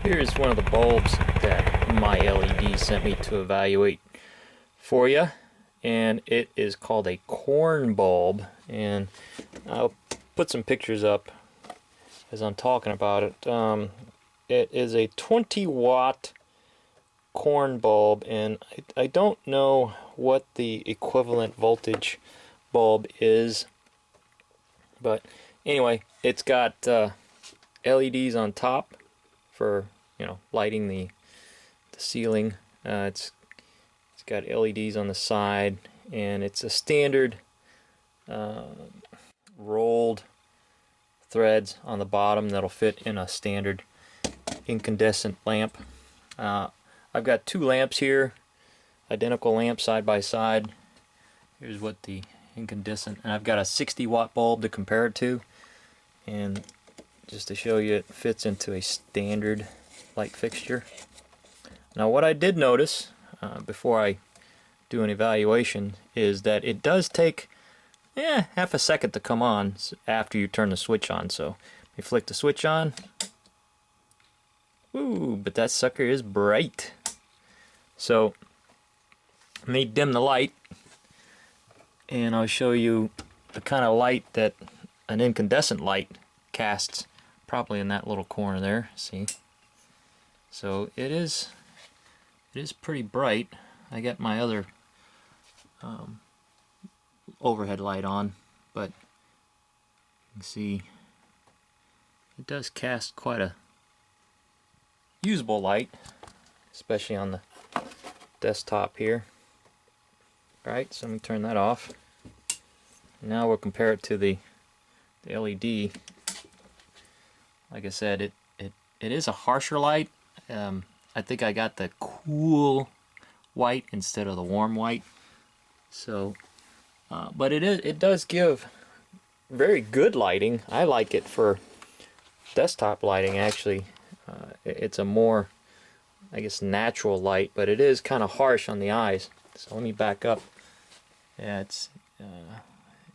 Here's one of the bulbs that MyLED sent me to evaluate for you, and it is called a corn bulb, and I'll put some pictures up as I'm talking about it. It is a 20-watt corn bulb, and I don't know what the equivalent voltage bulb is, but anyway, it's got LEDs on top for, you know, lighting the ceiling. It's got LEDs on the side, and it's a standard rolled threads on the bottom that'll fit in a standard incandescent lamp. I've got two lamps here, identical lamps side by side. Here's what the incandescent, and I've got a 60-watt bulb to compare it to, and just to show you, it fits into a standard light fixture. Now, what I did notice before I do an evaluation is that it does take half a second to come on after you turn the switch on. So you flick the switch on. Ooh, but that sucker is bright. So let me dim the light, and I'll show you the kind of light that an incandescent light casts, probably in that little corner there. See? So it is pretty bright. I got my other overhead light on, but you can see it does cast quite a usable light, especially on the desktop here. Alright, so let me turn that off. Now we'll compare it to the LED. Like I said, it is a harsher light. I think I got the cool white instead of the warm white. So, but it does give very good lighting. I like it for desktop lighting, actually. It's a more, I guess, natural light, but it is kind of harsh on the eyes. So let me back up. Yeah,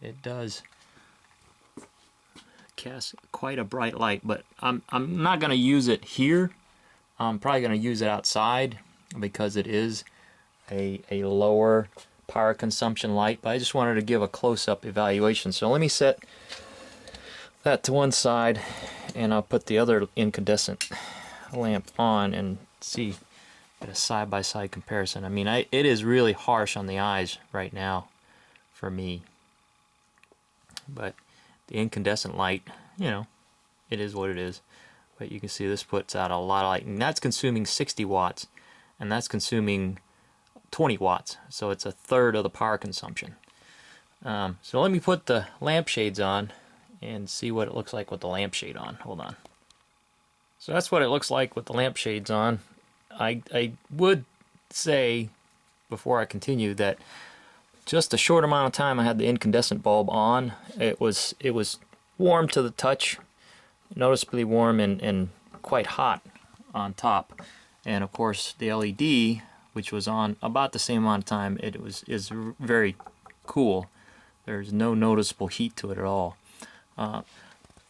it does cast quite a bright light, but I'm not going to use it here. I'm probably going to use it outside because it is a lower power consumption light, but I just wanted to give a close-up evaluation. So let me set that to one side, and I'll put the other incandescent lamp on and see a side-by-side comparison. I mean, it is really harsh on the eyes right now for me, but the incandescent light, you know, it is what it is. But you can see this puts out a lot of light, and that's consuming 60 watts, and that's consuming 20 watts, so it's a third of the power consumption. So let me put the lampshades on and see what it looks like with the lampshade on. Hold on. So that's what it looks like with the lampshades on. I would say, before I continue, that just a short amount of time I had the incandescent bulb on, it was warm to the touch, noticeably warm, and quite hot on top. And of course the LED, which was on about the same amount of time, is very cool. There's no noticeable heat to it at all.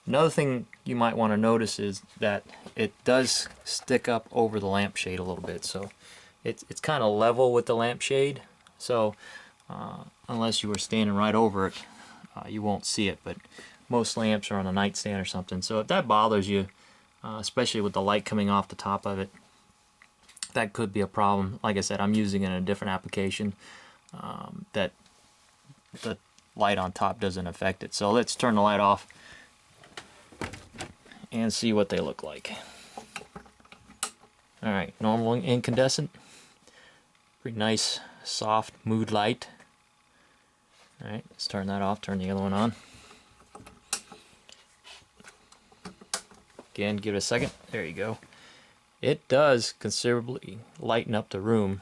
Another thing you might want to notice is that it does stick up over the lampshade a little bit, so it's kind of level with the lampshade. So unless you were standing right over it, you won't see it, but most lamps are on a nightstand or something. So if that bothers you, especially with the light coming off the top of it, that could be a problem. Like I said, I'm using it in a different application that the light on top doesn't affect it. So let's turn the light off and see what they look like. Alright, normal incandescent. Pretty nice, soft mood light. Alright, let's turn that off, turn the other one on. Again, give it a second. There you go. It does considerably lighten up the room,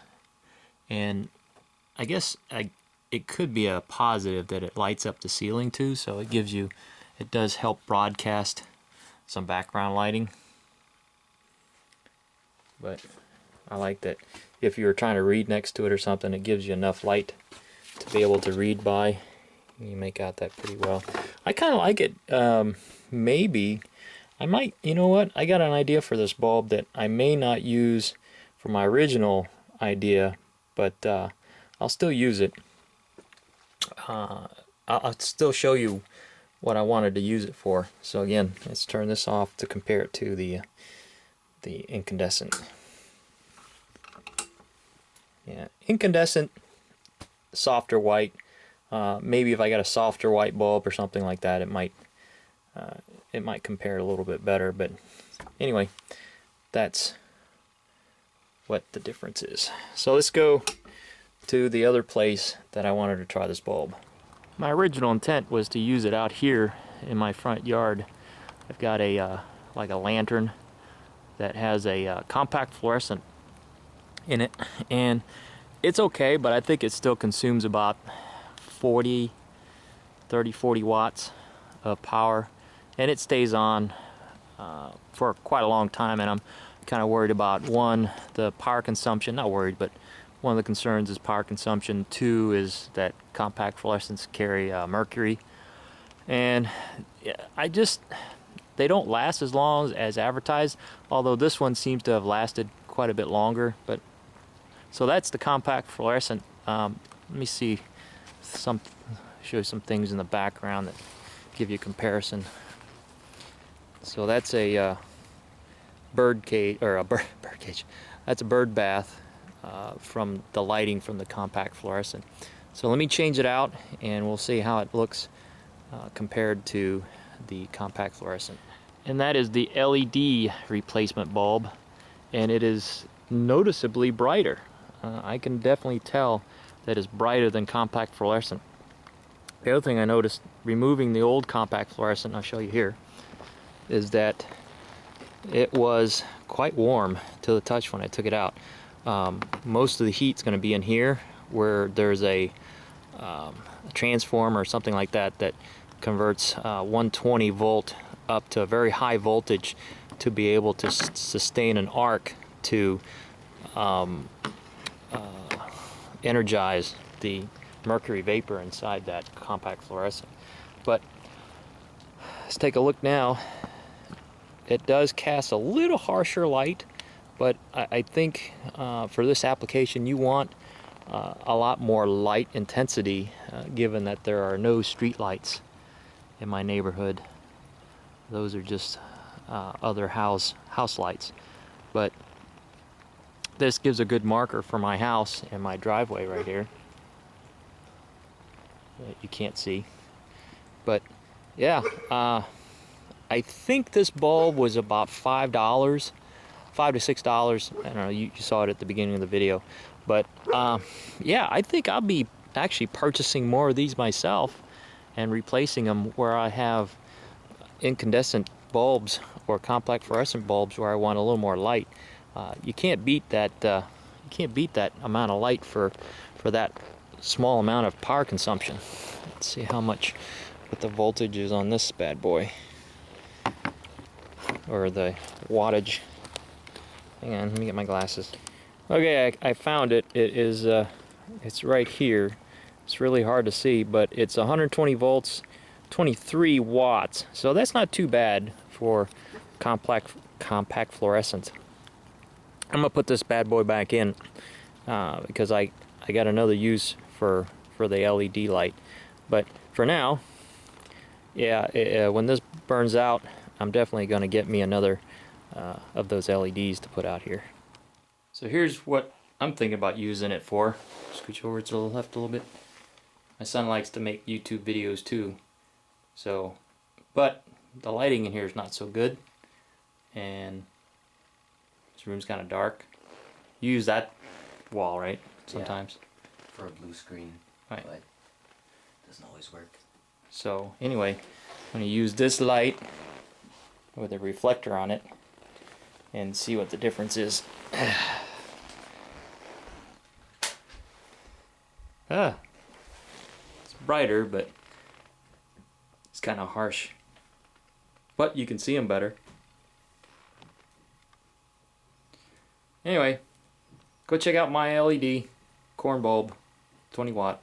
and I guess it could be a positive that it lights up the ceiling too, so it does help broadcast some background lighting. But I like that if you were trying to read next to it or something, it gives you enough light to be able to read by. You make out that pretty well. I kind of like it. Maybe I might, you know what, I got an idea for this bulb that I may not use for my original idea, but I'll still use it. I'll still show you what I wanted to use it for. So again, let's turn this off to compare it to the incandescent. Yeah, incandescent, softer white. Maybe if I got a softer white bulb or something like that, it might compare a little bit better. But anyway, that's what the difference is. So let's go to the other place that I wanted to try this bulb. My original intent was to use it out here in my front yard. I've got a like a lantern that has a compact fluorescent in it, and it's okay, but I think it still consumes about 30-40 watts of power, and it stays on for quite a long time. And I'm kind of worried about, one, the power consumption. Not worried, but one of the concerns is power consumption. Two is that compact fluorescents carry mercury, and they don't last as long as advertised, although this one seems to have lasted quite a bit longer. But so that's the compact fluorescent. Let me show you some things in the background that give you a comparison. So that's a bird cage, or a bird cage. That's a bird bath from the lighting from the compact fluorescent. So let me change it out, and we'll see how it looks compared to the compact fluorescent. And that is the LED replacement bulb, and it is noticeably brighter. I can definitely tell that it's brighter than compact fluorescent. The other thing I noticed removing the old compact fluorescent, I'll show you here, is that it was quite warm to the touch when I took it out. Most of the heat's going to be in here where there's a transformer or something like that that converts 120 volt up to a very high voltage to be able to sustain an arc to energize the mercury vapor inside that compact fluorescent. But let's take a look now. It does cast a little harsher light, but I think for this application you want a lot more light intensity, given that there are no street lights in my neighborhood. Those are just other house lights. But this gives a good marker for my house and my driveway right here that you can't see. But yeah, I think this bulb was about $5 to $6. I don't know, you saw it at the beginning of the video. But yeah, I think I'll be actually purchasing more of these myself and replacing them where I have incandescent bulbs or compact fluorescent bulbs where I want a little more light. You can't beat that. You can't beat that amount of light for that small amount of power consumption. Let's see what the voltage is on this bad boy, or the wattage. Hang on, let me get my glasses. Okay, I found it. It is it's right here. It's really hard to see, but it's 120 volts, 23 watts. So that's not too bad for compact fluorescent. I'm gonna put this bad boy back in because I got another use for the LED light. But for now, yeah, when this burns out, I'm definitely gonna get me another of those LEDs to put out here. So here's what I'm thinking about using it for. Scooch over to the left a little bit. My son likes to make YouTube videos too. So, but the lighting in here is not so good, and this room's kind of dark. You use that wall, right? Sometimes. Yeah, for a blue screen, right? But it doesn't always work. So anyway, I'm going to use this light with a reflector on it and see what the difference is. It's brighter, but it's kind of harsh. But you can see them better. Anyway, go check out my LED corn bulb, 20 watt.